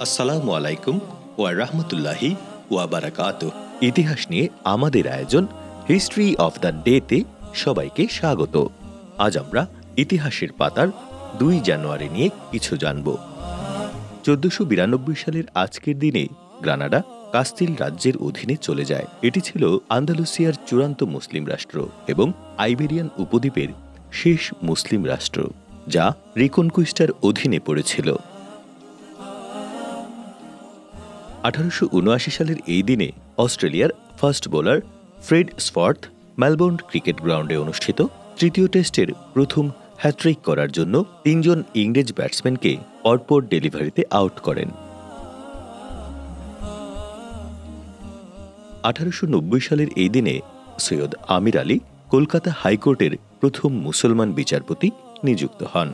আসসালামু আলাইকুম ওয়া রাহমাতুল্লাহি ওয়া বারাকাতুহু। ইতিহাস নিয়ে আমাদের আয়োজন হিস্ট্রি অফ দ্য ডেতে সবাইকে স্বাগত। আজ আমরা ইতিহাসের পাতার 2 জানুয়ারি নিয়ে কিছু জানব। 1492 সালের আজকের দিনে গ্রানাডা কাস্তিল রাজ্যের অধীনে চলে যায়। এটি ছিল আন্দালুসিয়ার চূড়ান্ত মুসলিম রাষ্ট্র এবং আইবেরিয়ান উপদ্বীপের শেষ মুসলিম রাষ্ট্র, যা রিকনকুইস্টার অধীনে পড়েছিল। 1879 সালের এই দিনে অস্ট্রেলিয়ার fast bowler Fred Spofforth Melbourne cricket গ্রাউন্ডে অনুষ্ঠিত তৃতীয় টেস্টের প্রথম হ্যাট্রিক করার জন্য 3 জন ইংরেজ ব্যাটসম্যানকে পরপর ডেলিভারিতে আউট করেন। 1890 সালের এই দিনে সৈয়দ আমির আলী কলকাতা হাইকোর্টের প্রথম মুসলমান বিচারপতি নিযুক্ত হন।